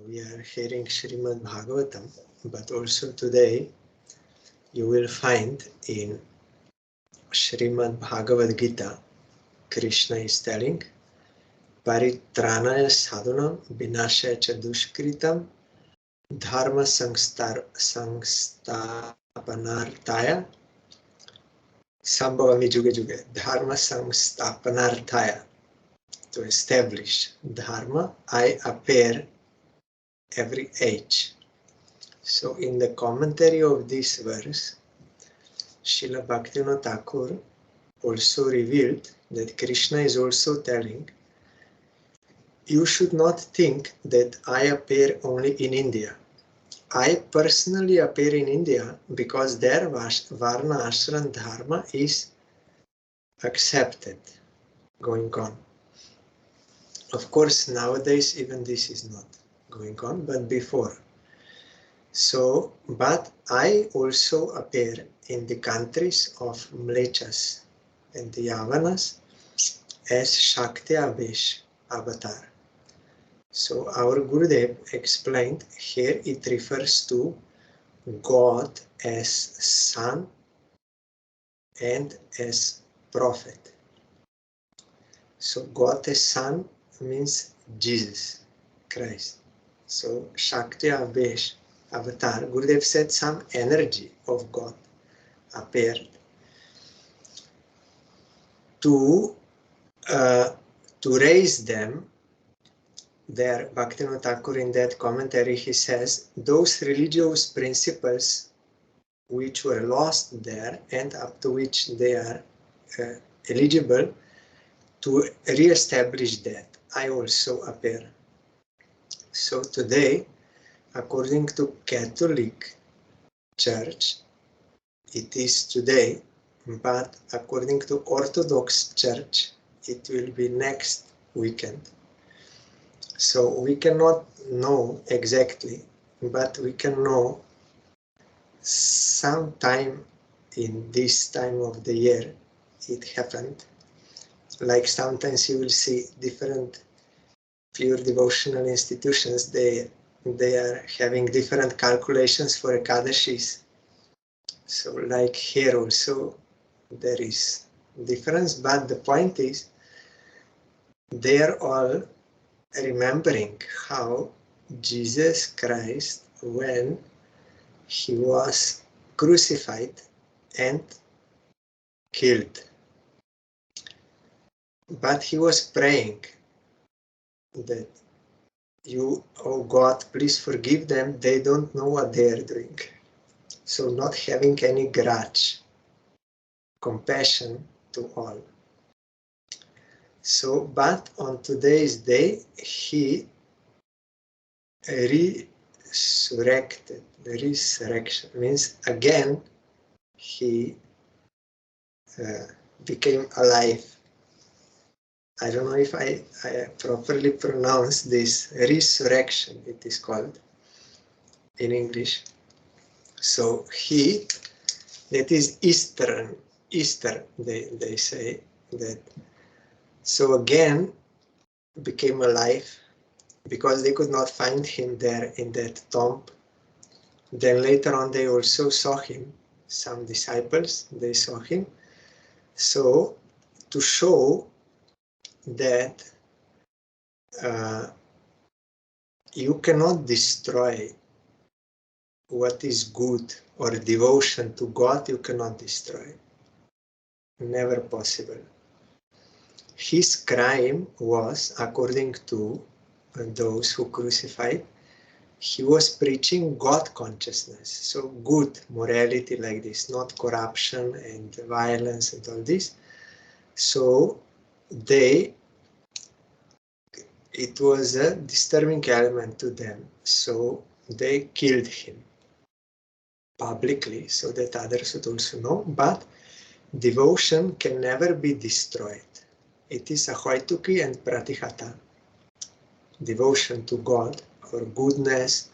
we are hearing SRIMAD BHAGAVATAM, but also today you will find in SRIMAD Bhagavad Gita, Krishna is telling, Paritranaya sadhunam vinashaya cha dushkritam dharma sangstapanarthaya sambhavami juge juge. Dharma sangstapanarthaya, to establish dharma, I appear every age. So in the commentary of this verse, Srila Bhaktivinoda Thakur also revealed that Krishna is also telling, you should not think that I appear only in India. I personally appear in India because their Varna Ashram Dharma is accepted, going on. Of course, nowadays even this is not going on, but before. So, but I also appear in the countries of Mlechas and the Yavanas as Shakti Avesh avatar. So our Gurudev explained here it refers to God as Son and as Prophet. So God as Son means Jesus Christ. So Shakti Avesh avatar, Gurudev said some energy of God appeared to raise them. There, Bhaktivinoda Thakur in that commentary, he says, those religious principles which were lost there and up to which they are eligible to re-establish that, I also appear. So today, according to Catholic Church, it is today, but according to Orthodox Church, it will be next weekend. So we cannot know exactly, but we can know sometime in this time of the year it happened. Like sometimes you will see different pure devotional institutions, they are having different calculations for Ekadashis. So like here also there is difference, but the point is they are all remembering how Jesus Christ, when he was crucified and killed, but he was praying that you, oh God, please forgive them, they don't know what they are doing. So not having any grudge, compassion to all. So, but on today's day, he resurrected. The resurrection means again he became alive. I don't know if I properly pronounce this. Resurrection, it is called in English. So he, that is Easter, they say that. So again became alive, because they could not find him there in that tomb. Then later on they also saw him, some disciples, they saw him. So to show that you cannot destroy what is good, or devotion to God you cannot destroy. Never possible. His crime was, according to those who crucified, he was preaching God consciousness, so good morality like this, not corruption and violence and all this. So it was a disturbing element to them, so they killed him publicly so that others would also know, but devotion can never be destroyed. It is ahoituki and pratihata. Devotion to God, or goodness,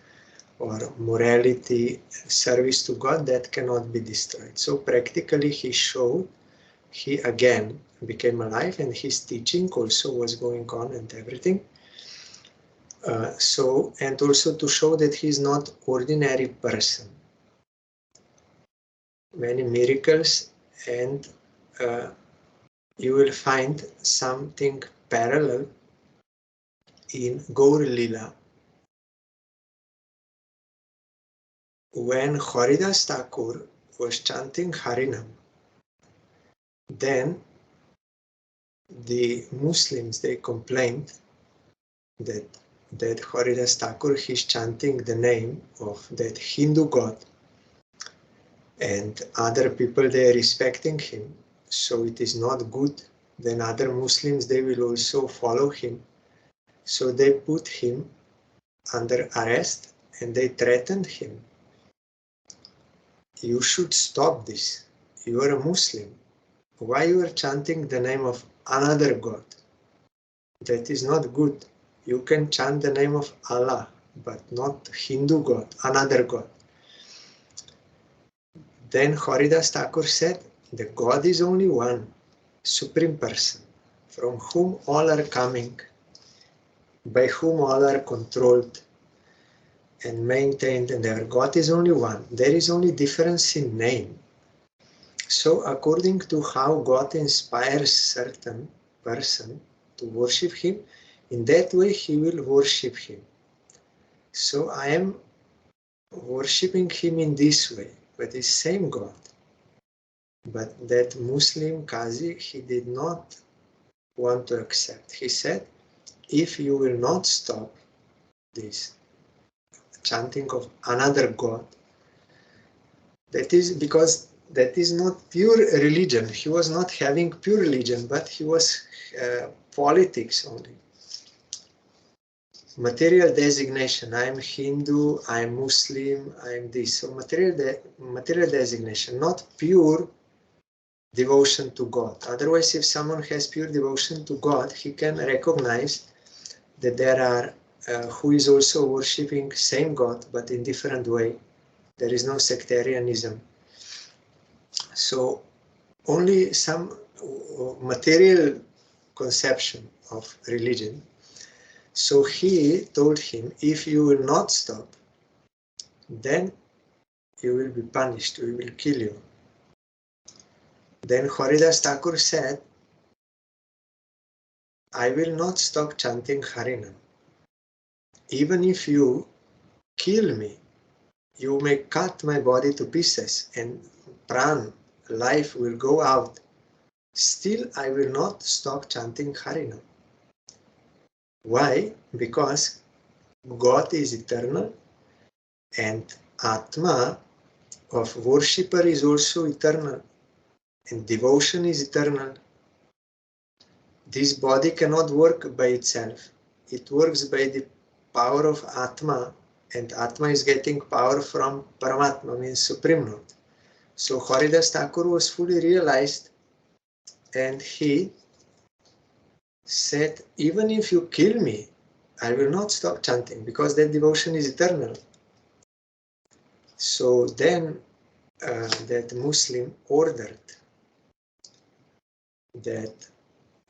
or morality, service to God, that cannot be destroyed. So practically he showed, he again became alive, and his teaching also was going on and everything. And also to show that he is not ordinary person. Many miracles, and you will find something parallel in Gaur Lila. When Haridas Thakur was chanting Harinam, then the Muslims, they complained that Haridas Thakur is chanting the name of that Hindu god, and other people, they are respecting him, so it is not good. Then other Muslims, they will also follow him, so they put him under arrest and they threatened him. You should stop this. You are a Muslim. Why you are chanting the name of another god? That is not good. You can chant the name of Allah, but not Hindu god, another god. Then Haridas Thakur said, the God is only one, supreme person, from whom all are coming, by whom all are controlled and maintained, and our God is only one. There is only difference in name. So according to how God inspires certain person to worship him, in that way he will worship him. So I am worshipping him in this way, but it's same God. But that Muslim Qazi, he did not want to accept. He said, if you will not stop this chanting of another God, that is because that is not pure religion. He was not having pure religion, but he was politics only. Material designation, I am Hindu, I am Muslim, I am this. So material designation, not pure devotion to God. Otherwise, if someone has pure devotion to God, he can recognize that there are who is also worshipping same God, but in different way. There is no sectarianism. So only some material conception of religion. So he told him, if you will not stop, then you will be punished, we will kill you. Then Haridas Thakur said, I will not stop chanting Harinam. Even if you kill me, you may cut my body to pieces and pran, life will go out. Still, I will not stop chanting Harinam. Why? Because God is eternal and Atma of worshipper is also eternal and devotion is eternal. This body cannot work by itself. It works by the power of Atma, and Atma is getting power from Paramatma, means Supreme Lord. So Haridas Thakur was fully realized, and he said, even if you kill me, I will not stop chanting, because that devotion is eternal. So then that Muslim ordered that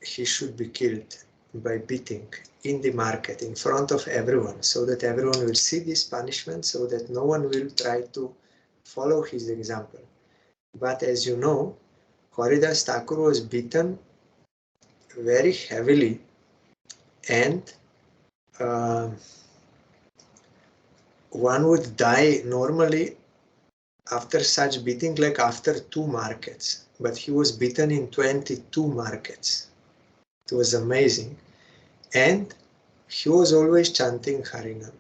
he should be killed by beating in the market in front of everyone, so that everyone will see this punishment, so that no one will try to follow his example. But as you know, Haridas Thakur was beaten very heavily, and one would die normally after such beating, like after 2 markets, but he was beaten in 22 markets. It was amazing. And he was always chanting Harinam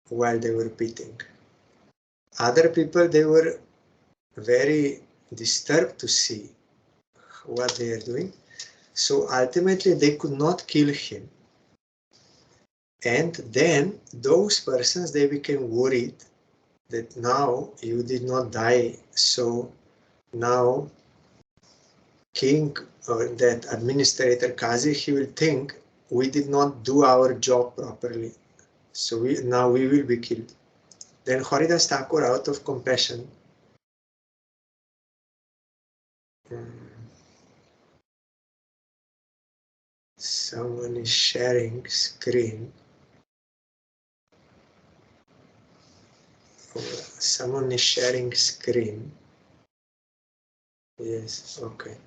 while they were beating. Other people, they were very disturbed to see what they are doing. So ultimately they could not kill him. And then those persons, they became worried that now you did not die, so now king or that administrator Qazi, he will think we did not do our job properly, so now we will be killed. Then Haridas Thakur, out of compassion, someone is sharing screen. Someone is sharing screen. Yes, okay.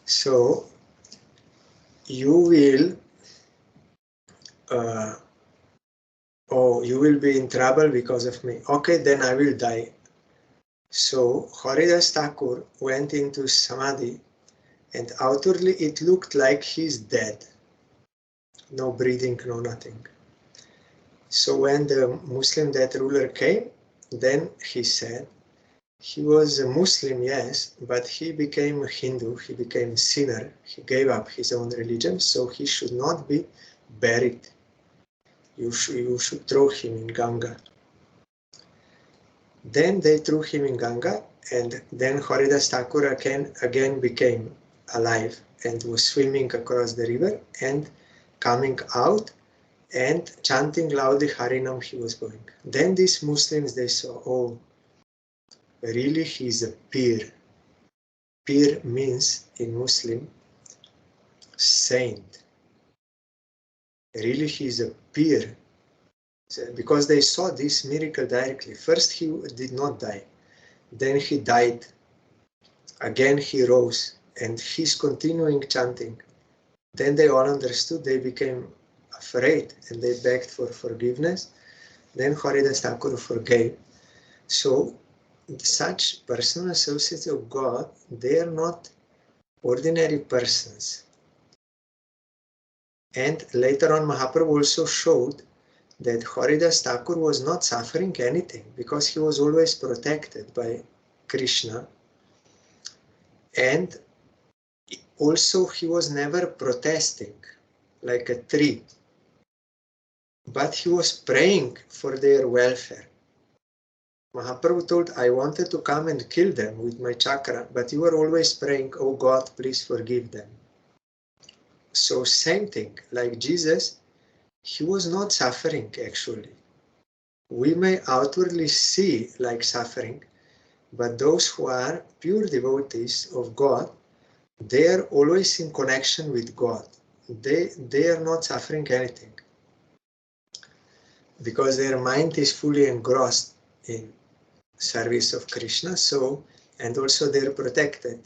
So you will you will be in trouble because of me. Okay, then I will die. So Haridas Thakur went into Samadhi, and outwardly it looked like he's dead. No breathing, no nothing. So when the Muslim death ruler came, then he said, he was a Muslim, yes, but he became a Hindu, he became a sinner, he gave up his own religion, so he should not be buried. You should throw him in Ganga. Then they threw him in Ganga, and then Haridas Thakur again became alive and was swimming across the river and coming out and chanting loudly Harinam he was going. Then these Muslims, they saw, oh, really he's a pir. Pir means in Muslim saint. Really he's a pir. Because they saw this miracle directly. First he did not die. Then he died. Again he rose. And he's continuing chanting. Then they all understood. They became afraid and they begged for forgiveness. Then Haridas Thakur forgave. So such personal associates of God, they are not ordinary persons. And later on Mahaprabhu also showed that Haridas Thakur was not suffering anything because he was always protected by Krishna, and also he was never protesting like a tree, but he was praying for their welfare. Mahaprabhu told, I wanted to come and kill them with my chakra, but you were always praying, oh God, please forgive them. So same thing, like Jesus, he was not suffering actually. We may outwardly see like suffering, but those who are pure devotees of God, they are always in connection with God. They are not suffering anything because their mind is fully engrossed in service of Krishna. So, and also they are protected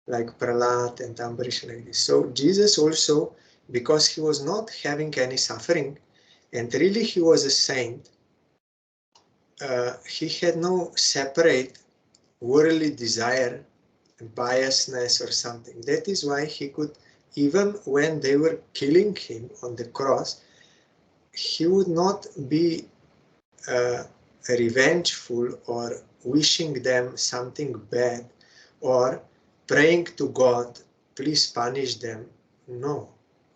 like Prahlad and Ambarish like this. So Jesus also, because he was not having any suffering, and really he was a saint, he had no separate worldly desire, biasness or something. That is why he could, even when they were killing him on the cross, he would not be revengeful or wishing them something bad or praying to God, please punish them. No.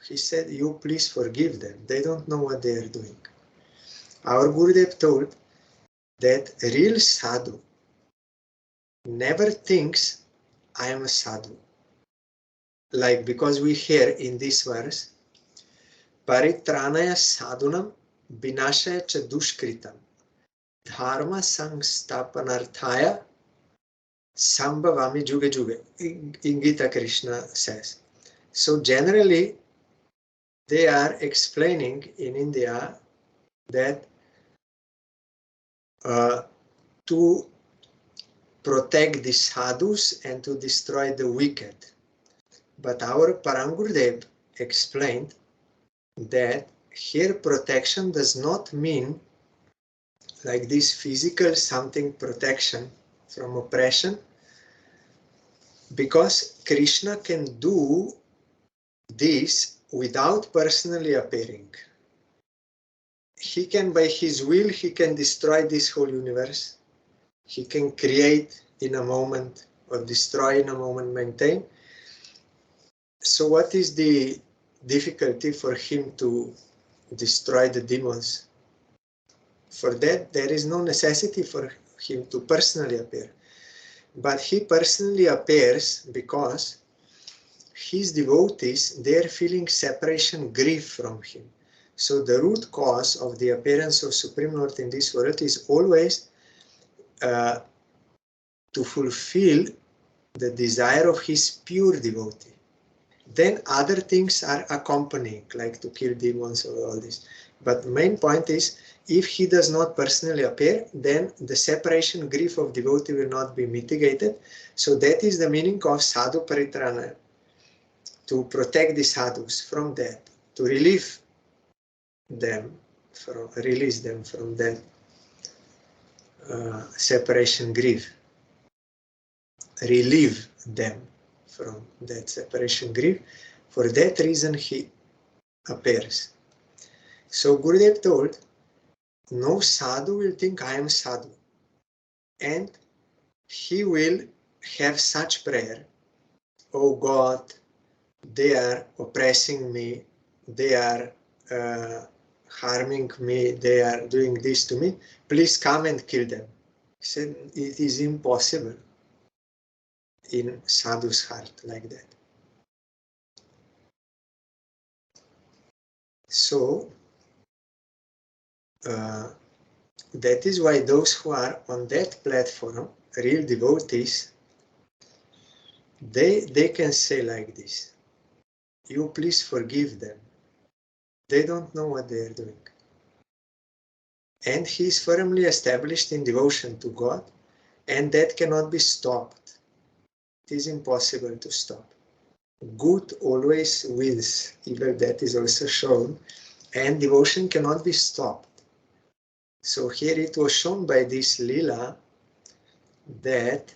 He said, you please forgive them. They don't know what they are doing. Our Gurudev told that real sadhu never thinks I am a sadhu. Like, because we hear in this verse, Paritranaya sadhunam vinashaya cha dushkritam dharma sangstapanarthaya sambhavami juge juge. In Gita Krishna says. So generally, they are explaining in India that to protect the sadhus and to destroy the wicked. But our Parangurudev explained that here protection does not mean like this physical something protection from oppression, because Krishna can do this without personally appearing. He can, by his will, he can destroy this whole universe. He can create in a moment or destroy in a moment, maintain. So what is the difficulty for him to destroy the demons? For that, there is no necessity for him to personally appear. But he personally appears because his devotees, they are feeling separation, grief from him. So the root cause of the appearance of Supreme Lord in this world is always to fulfill the desire of his pure devotee. Then other things are accompanying, like to kill demons or all this. But main point is, if he does not personally appear, then the separation grief of devotee will not be mitigated. So that is the meaning of sadhu paritrana, to protect the sadhus from that, to release them from that separation grief, relieve them from that separation grief. For that reason he appears. So Gurudev told, no sadhu will think I am sadhu, and he will have such prayer, oh God, they are oppressing me, they are harming me, they are doing this to me, please come and kill them. He said, it is impossible in sadhu's heart like that. So that is why those who are on that platform, real devotees, they can say like this, you please forgive them. They don't know what they are doing. And he is firmly established in devotion to God, and that cannot be stopped. It is impossible to stop. Good always wins, even that is also shown, and devotion cannot be stopped. So here it was shown by this lila that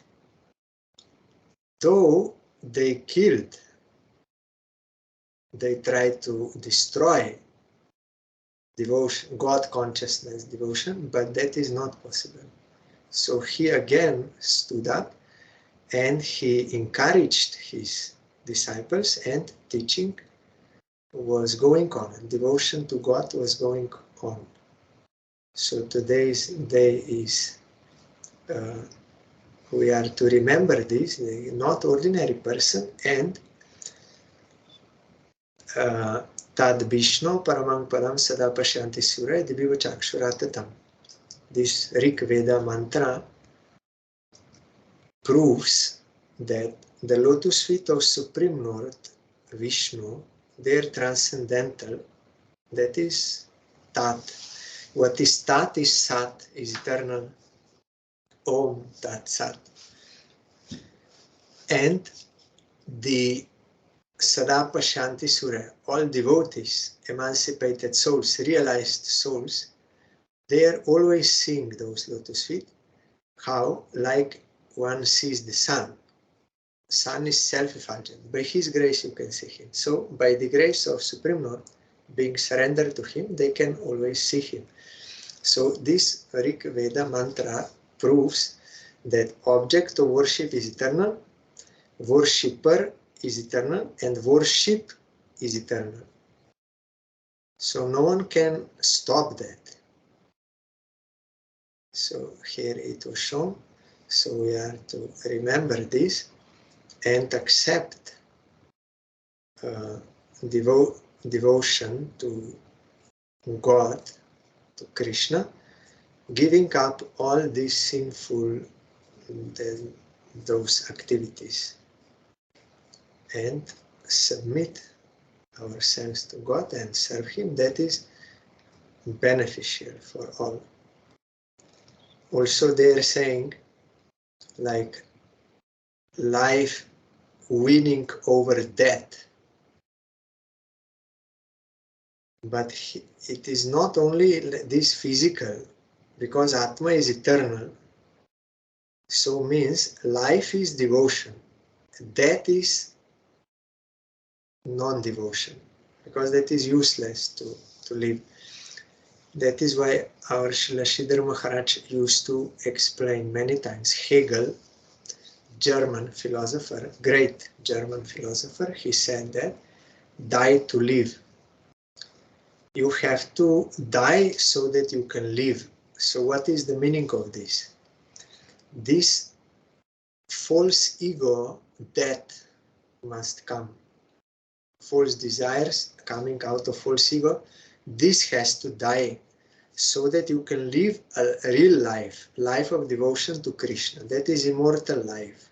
though they killed, they tried to destroy devotion, God consciousness devotion, but that is not possible. So he again stood up and he encouraged his disciples, and teaching was going on, devotion to God was going on. So today's day is, we are to remember this, not ordinary person, and tad Vishnu paramang padam sada pashyanti surya diviva chakshuratatam. This Rig Veda mantra proves that the lotus feet of Supreme Lord Vishnu, they are transcendental. That is Tat. What is Tat is Sat, is eternal. Om Tat Sat. And the Sada Pashanti Surya, all devotees, emancipated souls, realized souls, they are always seeing those lotus feet. How? Like one sees the sun. Sun is self-effulgent. By his grace you can see him. So by the grace of Supreme Lord, being surrendered to him, they can always see him. So this Rig Veda mantra proves that object of worship is eternal, worshipper is eternal, and worship is eternal. So no one can stop that. So here it was shown. So we are to remember this and accept devotion to God, to Krishna, giving up all these sinful those activities, and submit ourselves to God and serve Him. That is beneficial for all. Also they are saying like life winning over death. But it is not only this physical, because Atma is eternal. So means life is devotion. Death is non-devotion, because that is useless to live. That is why our Srila Sridhar Maharaj used to explain many times. Hegel, German philosopher, great German philosopher, he said that die to live. You have to die so that you can live. So what is the meaning of this? This false ego, death must come. False desires coming out of false ego, this has to die so that you can live a real life, life of devotion to Krishna. That is immortal life.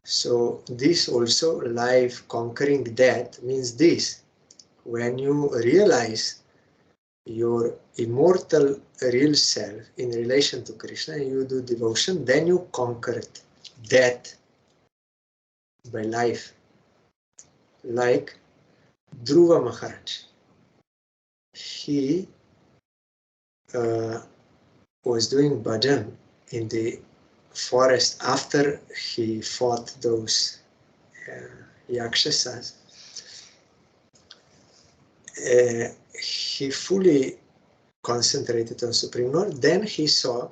So this also, life conquering death, means this. when you realize your immortal real self in relation to Krishna, you do devotion, then you conquer death by life. Like Dhruva Maharaj. He was doing bhajan in the forest after he fought those yakshasas. He fully concentrated on Supreme Lord. Then he saw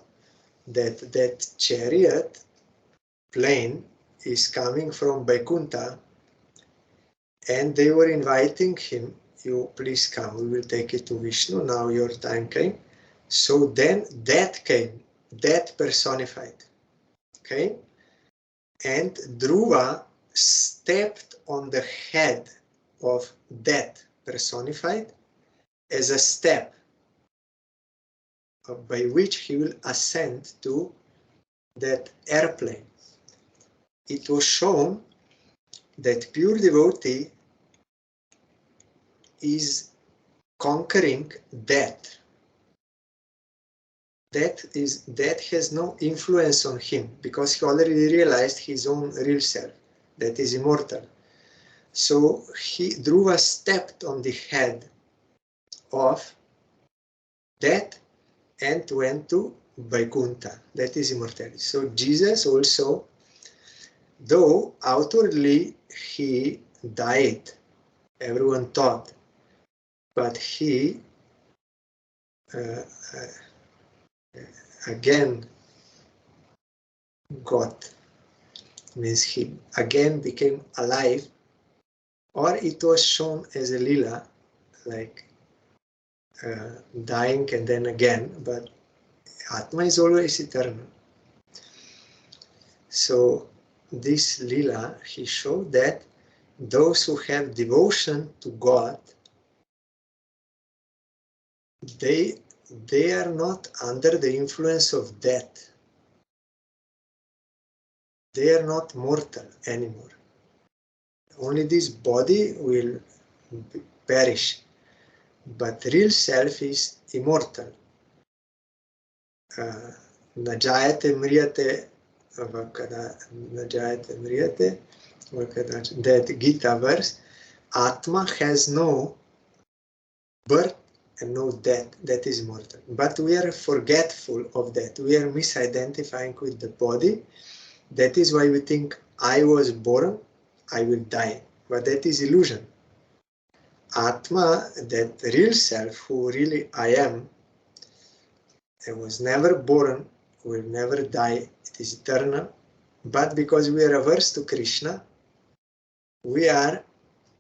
that chariot plane is coming from Vaikuntha, and they were inviting him, you please come, we will take it to Vishnu, now your time came. So then death came, death personified, okay? And Dhruva stepped on the head of death personified as a step by which he will ascend to that airplane. It was shown that pure devotee is conquering death. Death has no influence on him because he already realized his own real self, that is immortal. So Dhruva stepped on the head of death and went to Vaikuntha, that is immortality. So Jesus also, though outwardly he died, everyone thought, but he again means he again became alive, or it was shown as a lila, like dying and then again, but Atma is always eternal. So this lila, he showed that those who have devotion to God, they are not under the influence of death. They are not mortal anymore. Only this body will perish, but real self is immortal. Najayate mriyate vakada najayate mriyate vakada. That Gita verse, Atma has no birth and no death, that is immortal. But we are forgetful of that. We are misidentifying with the body. That is why we think I was born, I will die. But that is illusion. Atma, that real self, who really I am, I was never born, will never die, it is eternal. But because we are averse to Krishna, we are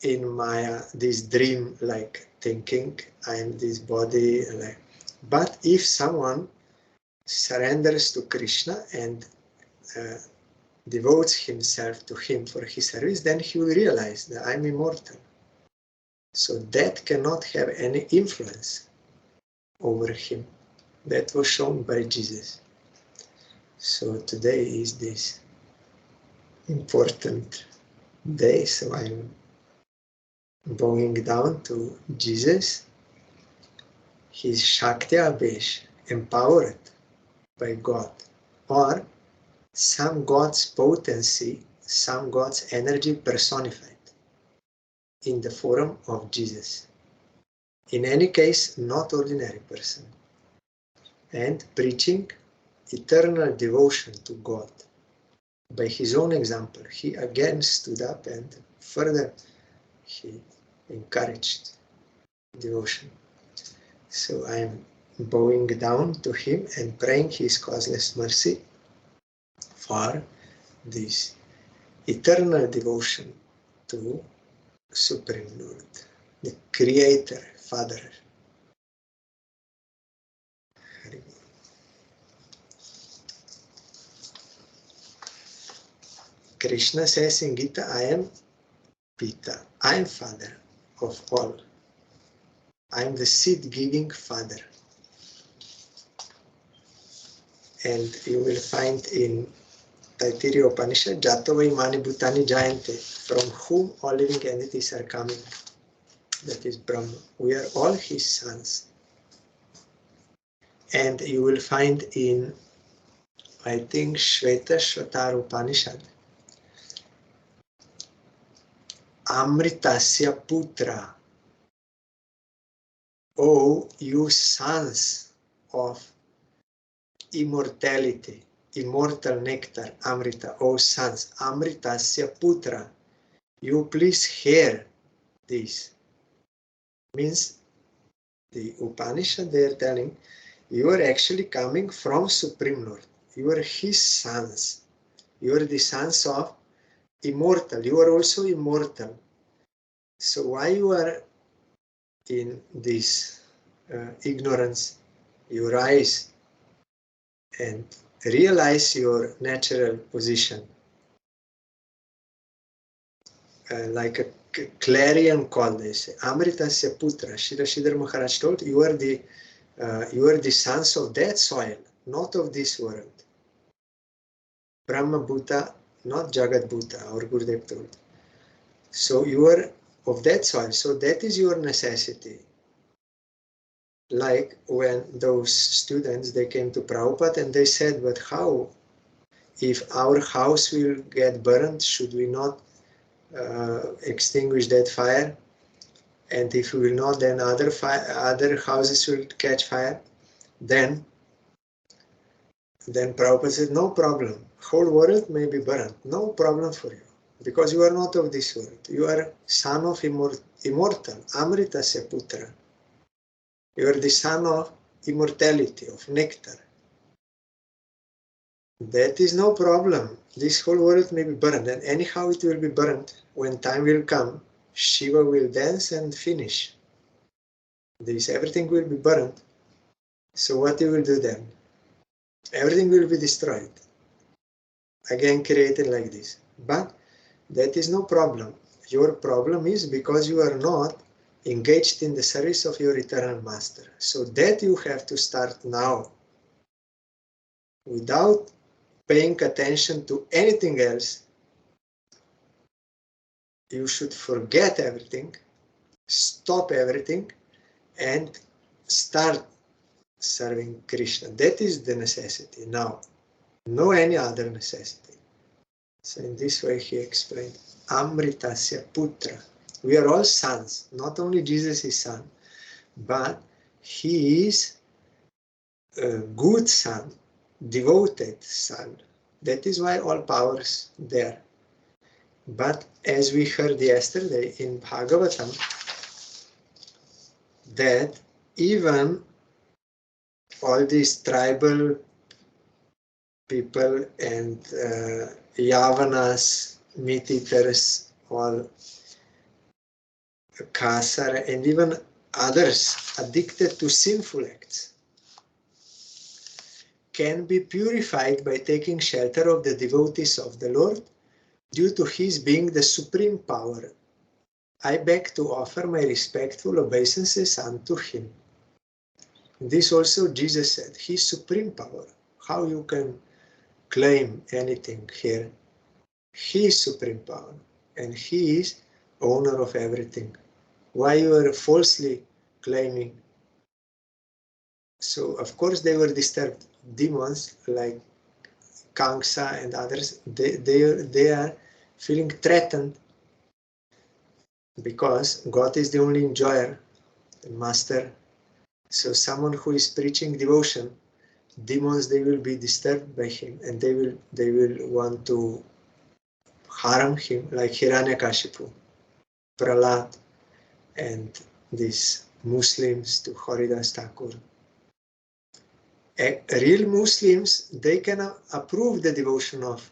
in Maya, this dream-like thinking, I am this body. But if someone surrenders to Krishna and devotes himself to him for his service, then he will realize that I'm immortal. So that cannot have any influence over him. That was shown by Jesus. So today is this important day, so I'm bowing down to Jesus. His Shakti Abhesh, empowered by God, or some God's potency, some God's energy personified in the form of Jesus. In any case, not ordinary person. And preaching eternal devotion to God. By his own example, he again stood up and further he encouraged devotion. So I am bowing down to him and praying his causeless mercy for this eternal devotion to Supreme Lord, the Creator, Father. Krishna says in Gita, I am Pita, I am Father of all. I am the seed-giving Father. And you will find in Taittiriya Upanishad, Jato vai mani bhutani jayante, from whom all living entities are coming. that is Brahma. We are all his sons. And you will find in, I think, Shvetashvatara Upanishad, Amritasya Putra, O you sons of immortality, immortal nectar, Amrita, O sons, Amritasya Putra, you please hear this. Means the Upanishad, they are telling, you are actually coming from Supreme Lord. You are his sons. You are the sons of immortal. You are also immortal. So why you are in this ignorance? You rise and realize your natural position. Like a clarion call, they say. Amritasya Putra. Sridhar Maharaj told, you are the sons of that soil, not of this world. Brahma Bhuta, not Jagat Bhuta, our Gurudev told. So you are of that soil, so that is your necessity. Like when those students, they came to Prabhupada and they said, but how? If our house will get burned, should we not extinguish that fire? And if we will not, then other houses will catch fire. Then Prabhupada said, no problem. Whole world may be burned. No problem for you. Because you are not of this world. You are son of immortal. Amritasya Putra. You are the son of immortality, of nectar. That is no problem. This whole world may be burned. And anyhow it will be burned. When time will come, Shiva will dance and finish. Everything will be burned. So what you will do then? Everything will be destroyed. Again created like this. But that is no problem. Your problem is because you are not engaged in the service of your eternal master. So that you have to start now. Without paying attention to anything else, you should forget everything, stop everything, and start serving Krishna. That is the necessity now. No any other necessity. So in this way he explained, Amritasya Putra. We are all sons. Not only Jesus is son, but he is a good son, devoted son. That is why all powers there. But as we heard yesterday in Bhagavatam, that even all these tribal people and Yavanas, meat eaters, all Kasara, and even others addicted to sinful acts can be purified by taking shelter of the devotees of the Lord due to his being the supreme power. I beg to offer my respectful obeisances unto him. This also Jesus said, his supreme power. How you can claim anything here? He is supreme power and he is owner of everything. Why you are falsely claiming? So of course they were disturbed. Demons like Kangsa and others, they are feeling threatened because God is the only enjoyer, the master. So someone who is preaching devotion, demons, they will be disturbed by him and they will want to harm him, like Hiranyakashipu, Prahlad, and these Muslims to Haridas Thakur. Real Muslims, they can approve the devotion of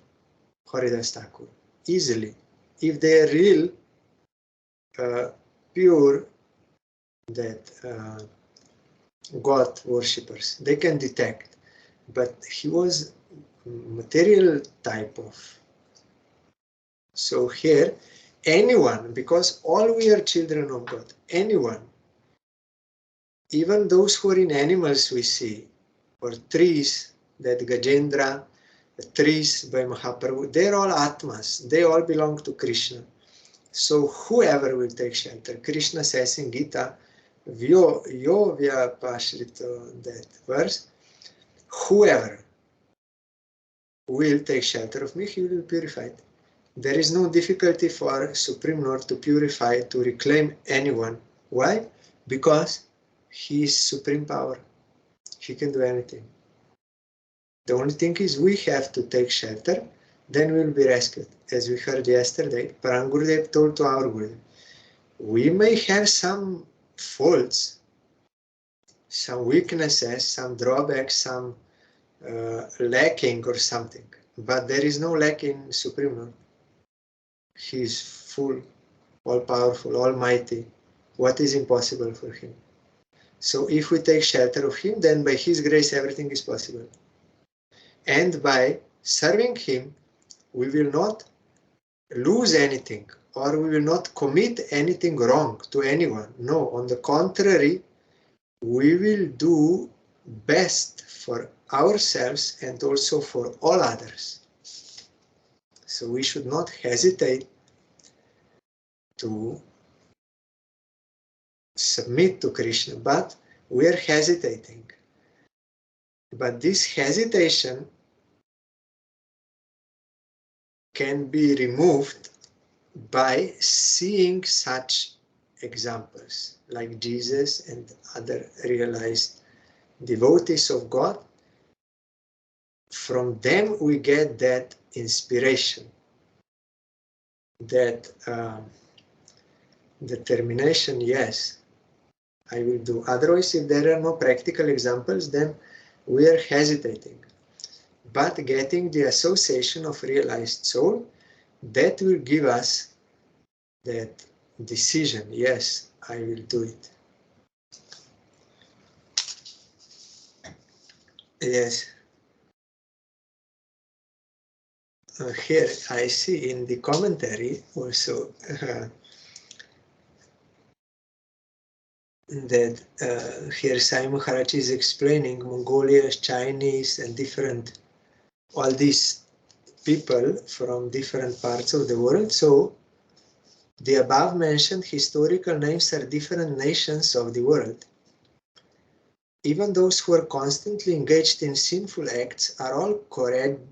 Haridas Thakur easily. If they are real, pure, that God worshippers, they can detect. But he was material type of. So here, anyone, because all we are children of God, anyone, even those who are in animals we see, or trees, that Gajendra, the trees by Mahaprabhu, they're all Atmas, they all belong to Krishna. So whoever will take shelter, Krishna says in Gita, Vya Pashrito, that verse, whoever will take shelter of me, he will be purified. There is no difficulty for Supreme Lord to purify, to reclaim anyone. Why? Because he is supreme power. He can do anything. The only thing is we have to take shelter, then we will be rescued. As we heard yesterday, Parangurudev told to our Gurudev, we may have some faults, some weaknesses, some drawbacks, some lacking or something, but there is no lack in Supreme Lord. He is full, all-powerful, almighty. What is impossible for him? So if we take shelter of him, then by his grace everything is possible. And by serving him, we will not lose anything, or we will not commit anything wrong to anyone. No, on the contrary, we will do best for ourselves and also for all others. So we should not hesitate to submit to Krishna, but we are hesitating. But this hesitation can be removed by seeing such examples like Jesus and other realized devotees of God. From them we get that inspiration, that determination, yes, I will do. Otherwise, if there are no practical examples, then we are hesitating. But getting the association of realized soul, that will give us that decision, yes, I will do it. Yes. Here I see in the commentary also that here Sai Maharaj is explaining Mongolia, Chinese, and different, all these people from different parts of the world. So the above mentioned historical names are different nations of the world. Even those who are constantly engaged in sinful acts are all corrigible.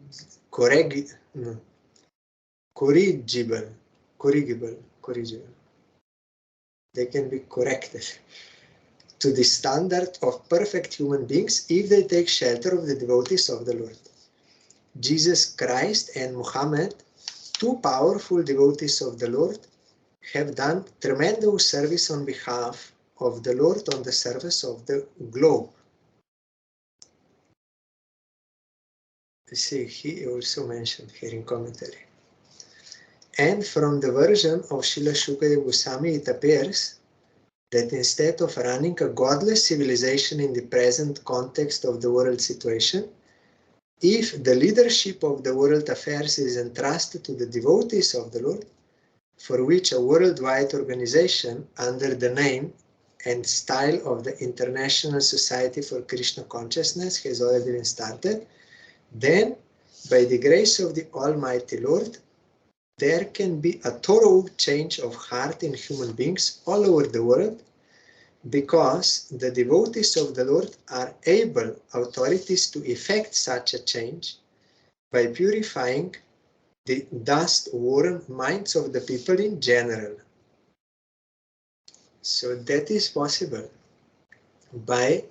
They can be corrected to the standard of perfect human beings if they take shelter of the devotees of the Lord. Jesus Christ and Muhammad, two powerful devotees of the Lord, have done tremendous service on behalf of the Lord on the surface of the globe. You see, he also mentioned here in commentary. And from the version of Srila Shukadeva Goswami, it appears that instead of running a godless civilization in the present context of the world situation, if the leadership of the world affairs is entrusted to the devotees of the Lord, for which a worldwide organization under the name and style of the International Society for Krishna Consciousness has already been started, then, by the grace of the Almighty Lord, there can be a thorough change of heart in human beings all over the world, because the devotees of the Lord are able authorities to effect such a change by purifying the dust-worn minds of the people in general. So that is possible. By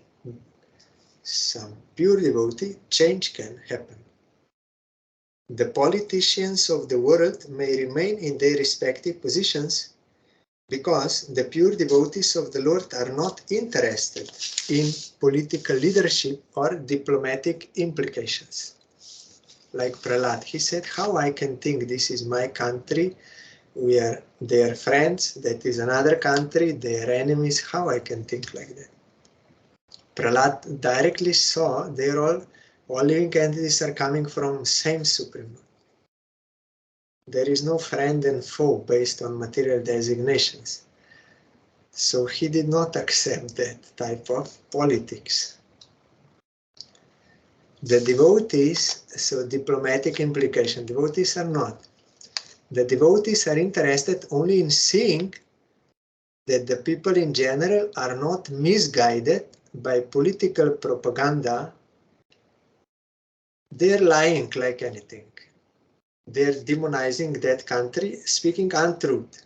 some pure devotee, change can happen. The politicians of the world may remain in their respective positions because the pure devotees of the Lord are not interested in political leadership or diplomatic implications. Like Prahlad, he said, how I can think this is my country, we are their friends, that is another country, their enemies, how I can think like that? Prahlad directly saw they're all living entities are coming from same Supreme Lord. There is no friend and foe based on material designations. So he did not accept that type of politics. The devotees, so diplomatic implication, devotees are not. The devotees are interested only in seeing that the people in general are not misguided by political propaganda. They're lying like anything. They're demonizing that country, speaking untruth.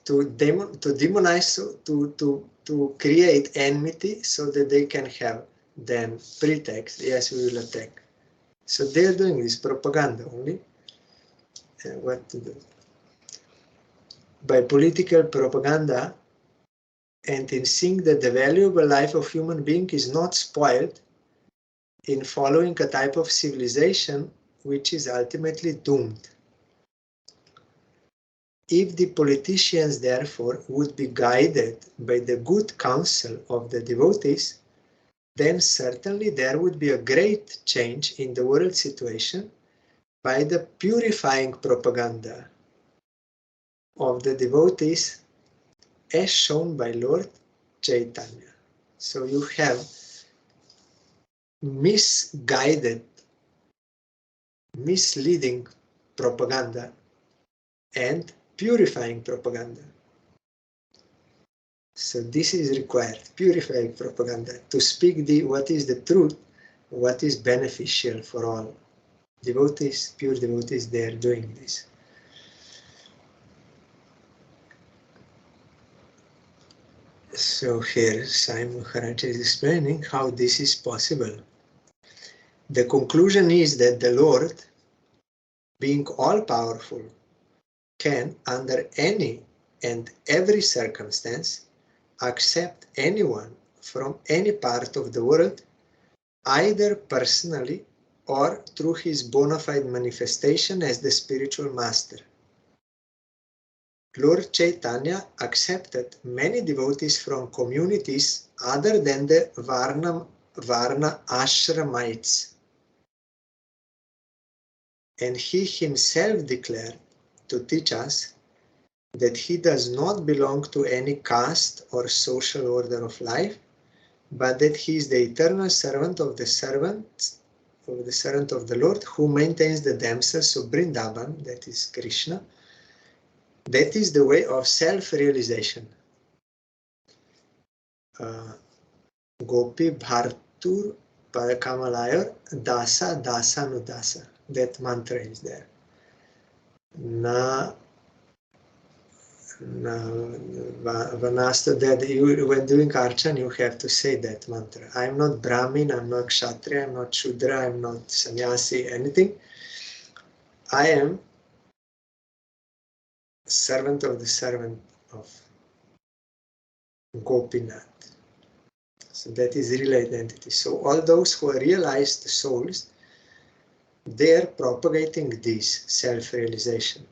To demonize, to create enmity so that they can have then pretext, yes, we will attack. So they're doing this propaganda only. What to do? By political propaganda, and in seeing that the valuable life of human being is not spoiled in following a type of civilization which is ultimately doomed. If the politicians, therefore, would be guided by the good counsel of the devotees, then certainly there would be a great change in the world situation by the purifying propaganda of the devotees as shown by Lord Chaitanya. So you have misguided, misleading propaganda and purifying propaganda. So this is required, purifying propaganda, to speak what is the truth, what is beneficial for all. Devotees, pure devotees, they are doing this. So here Sai Maharaj is explaining how this is possible. The conclusion is that the Lord, being all-powerful, can, under any and every circumstance, accept anyone from any part of the world, either personally or through his bona fide manifestation as the spiritual master. Lord Chaitanya accepted many devotees from communities other than the Varna Ashramites, and he himself declared to teach us that he does not belong to any caste or social order of life, but that he is the eternal servant of the servant of the Lord, who maintains the damsels of Vrindavan, that is Krishna. That is the way of self-realization. Gopi Bhartur Parakamalaya Dasa Dasa Nudasa. That mantra is there. Vanasta, that you, when doing Archan, you have to say that mantra. I am not Brahmin, I am not Kshatriya, I am not Shudra, I am not Sannyasi, anything. I am servant of the servant of Gopinath. So that is real identity. So all those who are realized souls, they are propagating this self-realization,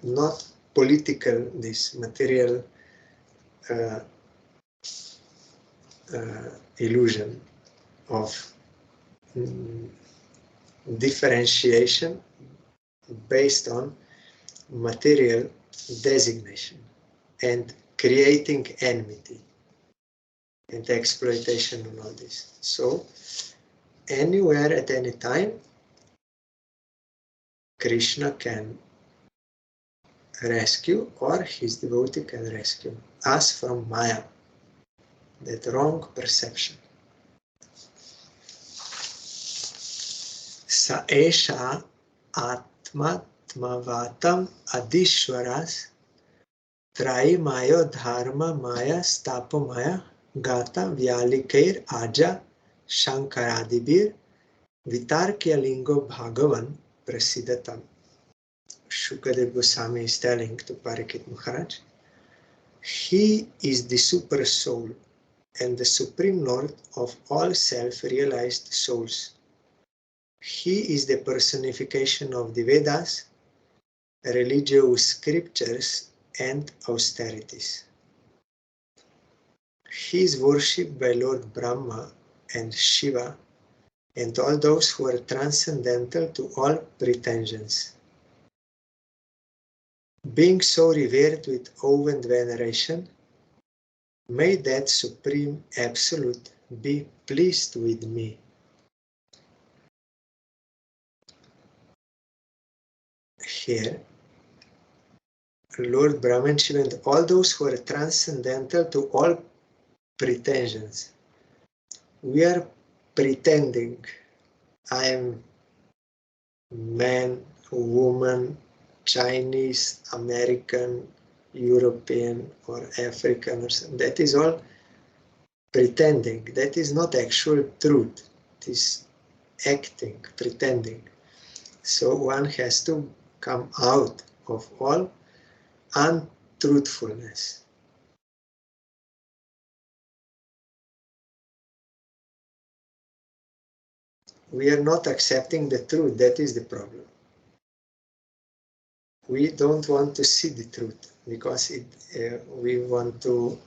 not political, this material illusion of differentiation based on material designation and creating enmity and exploitation and all this. So anywhere at any time, Krishna can rescue, or his devotee can rescue us from Maya, that wrong perception. Sa esha atma tmavatam adishwaras Traimayo dharma maya stapamaya gata vyalikair aja shankaradibir vitarkya lingo bhagavan prasidatam. Shukadev Goswami is telling to Parikshit Maharaj, he is the super soul and the supreme lord of all self-realized souls. He is the personification of the Vedas, religious scriptures and austerities. He is worshipped by Lord Brahma and Shiva and all those who are transcendental to all pretensions. Being so revered with awe and veneration, may that Supreme Absolute be pleased with me. here, Lord Brahman Shiva and all those who are transcendental to all pretensions. We are pretending I am man, woman, Chinese, American, European or African or something. That is all pretending. That is not actual truth. It is acting, pretending. So one has to come out of all untruthfulness. We are not accepting the truth. That is the problem. We don't want to see the truth because we want to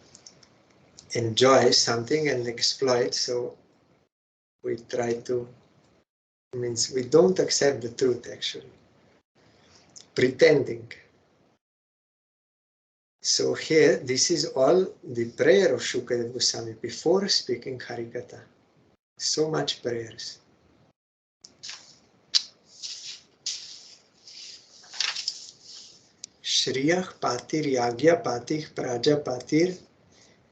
enjoy something and exploit. So we try to, means we don't accept the truth actually. Pretending. So here, this is all the prayer of Shukadeva Goswami before speaking Harikatha. So much prayers. Shriyah patir yagya patir praja patir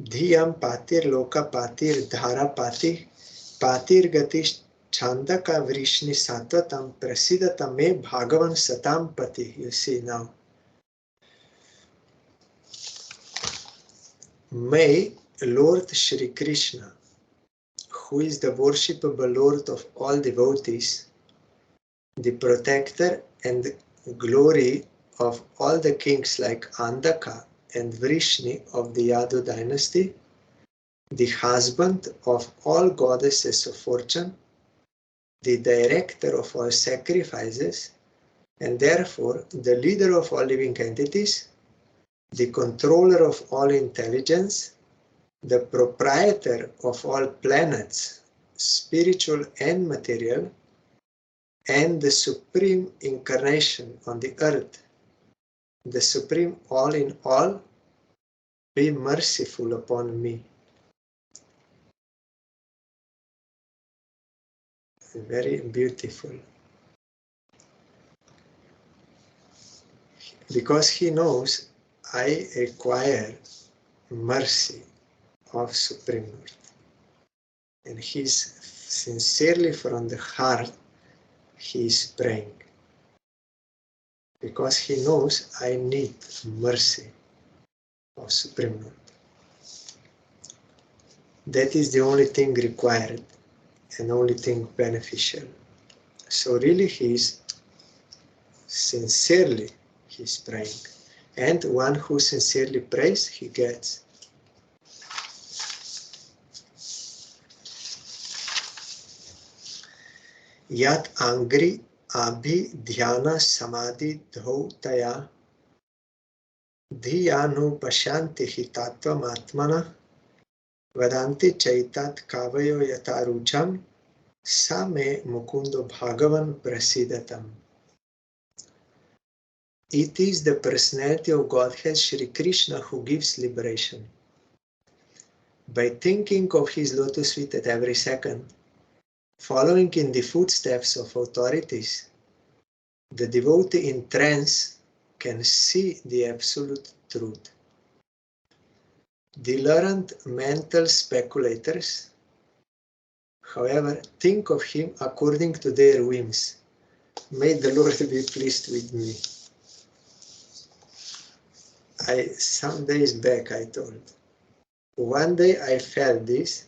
dhiyam patir loka patir dhara patir patir gatish chandaka vrishni satvatam prasidatam me bhagavan satam pati. You see now. May Lord Shri Krishna, who is the worshipable Lord of all devotees, the protector and glory of all the kings like Andaka and Vrishni of the Yadu dynasty, the husband of all goddesses of fortune, the director of all sacrifices, and therefore the leader of all living entities, the controller of all intelligence, the proprietor of all planets, spiritual and material, and the supreme incarnation on the earth, the supreme all in all, be merciful upon me. Very beautiful. Because he knows I require mercy of Supreme Lord. And he's sincerely from the heart, he is praying. Because he knows I need mercy of Supreme Lord. That is the only thing required and only thing beneficial. So really he is sincerely he's praying. And one who sincerely prays, he gets. Yat angri abhi dhyana samadhi dhautaya dhiyanu pashanti hitatvam atmana vadanti chaitat kavayo yatarucham same mukundo bhagavan prasidatam. It is the personality of Godhead Shri Krishna who gives liberation. By thinking of his lotus feet at every second, following in the footsteps of authorities, the devotee in trance can see the absolute truth. The learned mental speculators, however, think of him according to their whims. May the Lord be pleased with me. Some days back I told, one day I felt this,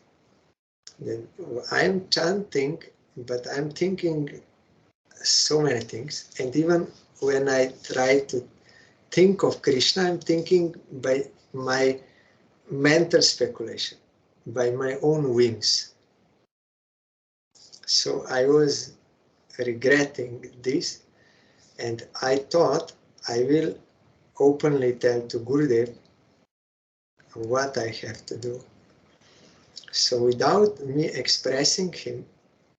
then I'm chanting, but I'm thinking so many things, and even when I try to think of Krishna, I'm thinking by my mental speculation, by my own whims. So I was regretting this, and I thought I will openly tell to Gurudev what I have to do. So without me expressing him,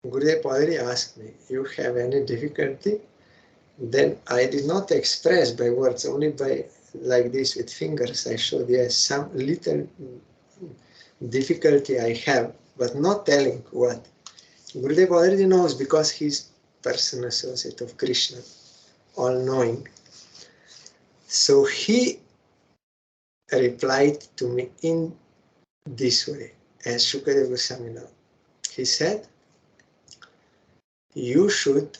Gurudev already asked me, you have any difficulty? Then I did not express by words, only by like this with fingers. I showed, yes, some little difficulty I have, but not telling what. Gurudev already knows because he's personal associate of Krishna. all-knowing. So he replied to me in this way, as Shukadeva Goswami now. He said, you should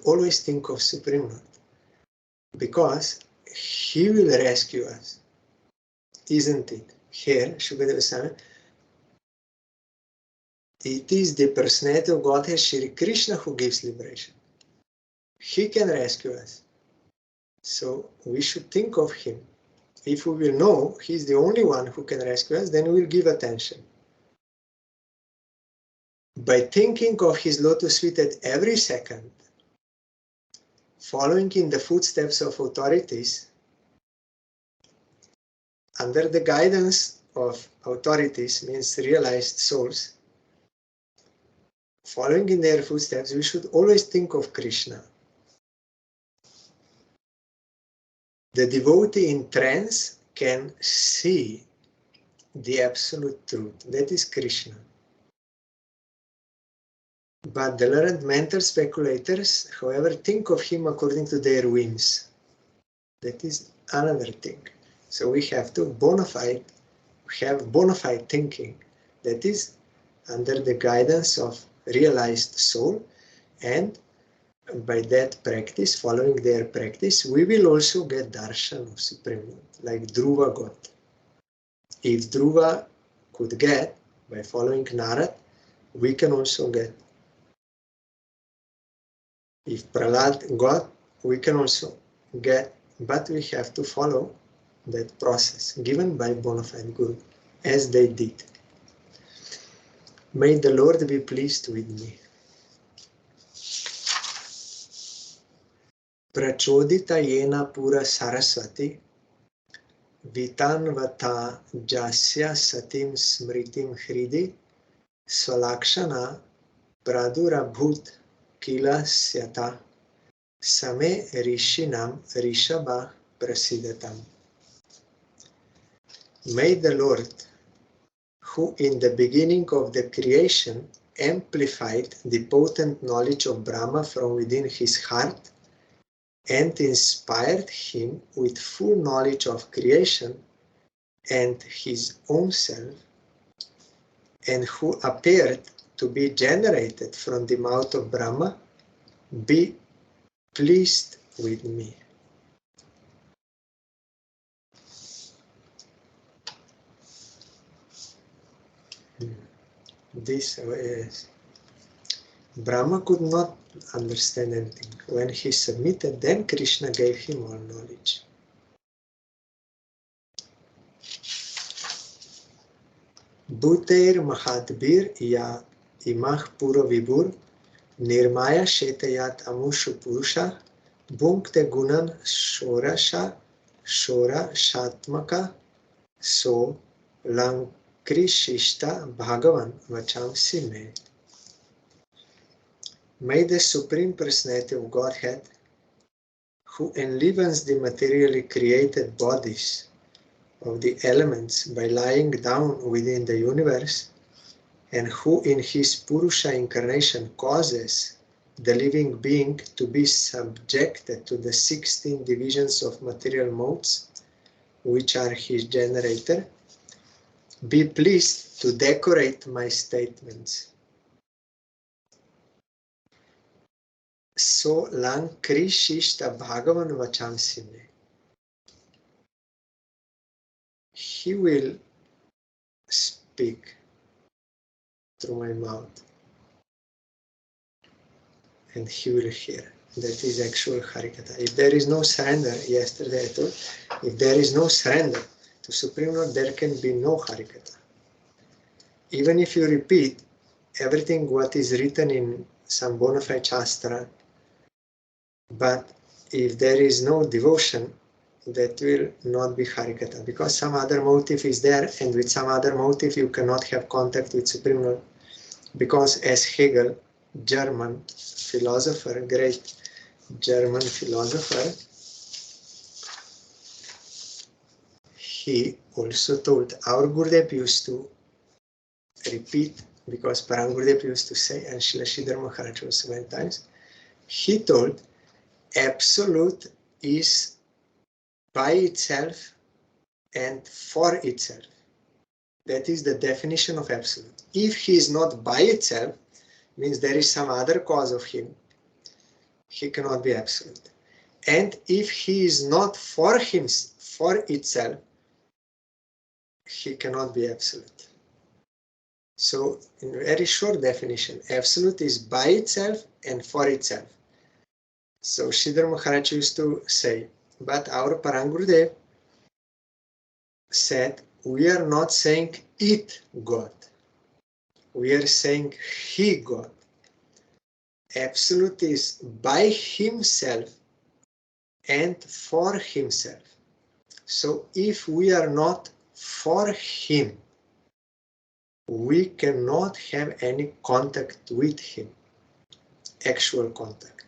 always think of Supreme Lord, because he will rescue us, isn't it? Here, Shukadeva Goswami, it is the personality of Godhead, Shri Krishna, who gives liberation. He can rescue us. So we should think of him. If we will know he's the only one who can rescue us, then we will give attention. By thinking of his lotus feet at every second, following in the footsteps of authorities, under the guidance of authorities, means realized souls, following in their footsteps, we should always think of Krishna. The devotee in trance can see the absolute truth, that is Krishna. But the learned mental speculators, however, think of him according to their whims. That is another thing. So we have to have bona fide thinking, that is under the guidance of realized soul, and by that practice, following their practice, we will also get darshan of Supreme Lord, like Dhruva got. If Dhruva could get, by following Narad, we can also get. If Prahlad got, we can also get, but we have to follow that process given by bona fide Guru, as they did. May the Lord be pleased with me. Prachodita yena pura saraswati, vitanvata jasya satim smritim hridi, swalakshana pradurabhut kila syata, same rishinam rishabha prasidatam. May the Lord, who in the beginning of the creation amplified the potent knowledge of Brahma from within his heart and inspired him with full knowledge of creation and his own self, and who appeared to be generated from the mouth of Brahma, be pleased with me. This is Brahma could not understand anything. When he submitted, then Krishna gave him all knowledge. Bhuter Mahadbir ya imah pura vibur nirmaya shetayat amushu purusha bhunkte gunan shorasha shora shatmaka so lankrishishta bhagavan vachamsi me. May the Supreme Personality of Godhead, who enlivens the materially created bodies of the elements by lying down within the universe, and who in his Purusha incarnation causes the living being to be subjected to the 16 divisions of material modes, which are his generator, be pleased to decorate my statements. So lankrishishta bhagavan vachamsime. He will speak through my mouth, and he will hear. That is actual Harikatha. If there is no surrender, yesterday I told, if there is no surrender to Supreme Lord, there can be no Harikatha. Even if you repeat everything what is written in some bona fide Shastra, but if there is no devotion, that will not be Harikatha, because some other motive is there, and with some other motive you cannot have contact with Supreme Lord. Because as Hegel, German philosopher, great German philosopher, he also told, our Gurudev used to repeat, because Param Gurudev used to say, and Srila Sridhar Maharaj also many times, He told absolute is by itself and for itself. That is the definition of absolute. If he is not by itself, means there is some other cause of him, he cannot be absolute. And if he is not for itself, he cannot be absolute. So, in very short definition, absolute is by itself and for itself. So, Sridhar Maharaj used to say, but our Parang Gurudev said, we are not saying it God. We are saying he God. Absolute is by himself and for himself. So if we are not for him, we cannot have any contact with him, actual contact.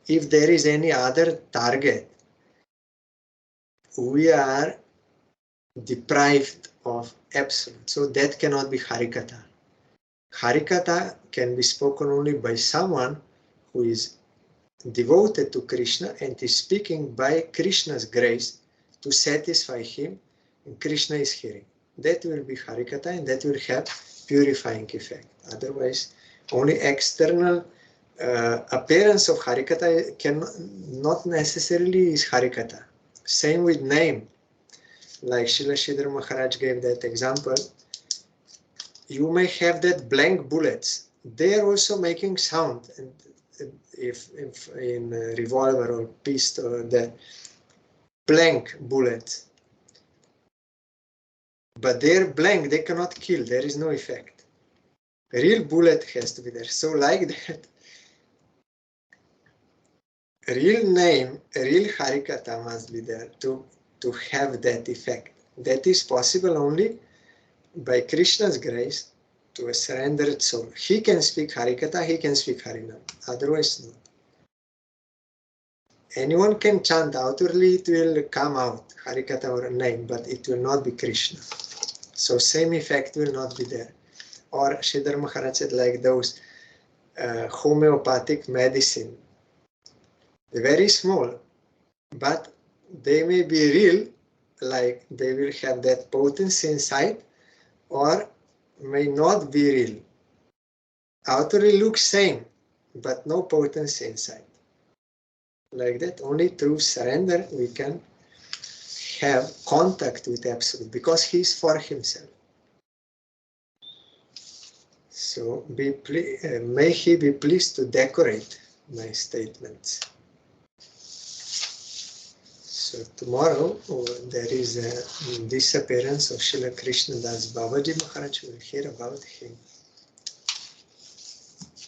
If there is any other target, we are deprived of absolute. So that cannot be Harikatha. Harikatha can be spoken only by someone who is devoted to Krishna and is speaking by Krishna's grace to satisfy him, and Krishna is hearing. That will be Harikatha and that will have purifying effect. Otherwise, only external appearance of Harikatha can not necessarily is Harikatha. Same with name. Like Srila Sridhar Maharaj gave that example. You may have that blank bullets. They are also making sound. And if in a revolver or pistol, the blank bullets. But they're blank, they cannot kill, there is no effect. A real bullet has to be there. So like that, a real name, a real Harikatha must be there to have that effect. That is possible only by Krishna's grace to a surrendered soul. He can speak Harikatha, he can speak Harinam. Otherwise, no. Anyone can chant outwardly, it will come out, Harikatha or a name, but it will not be Krishna. So same effect will not be there. Or Sridhar Maharaj said like those homeopathic medicine. They're very small, but they may be real, like they will have that potency inside, or may not be real. Outwardly looks same, but no potency inside. Like that, only through surrender we can have contact with Absolute, because he is for himself. So may he be pleased to decorate my statements. So tomorrow there is a disappearance of Srila Krishnadas Babaji Maharaj. We'll hear about him.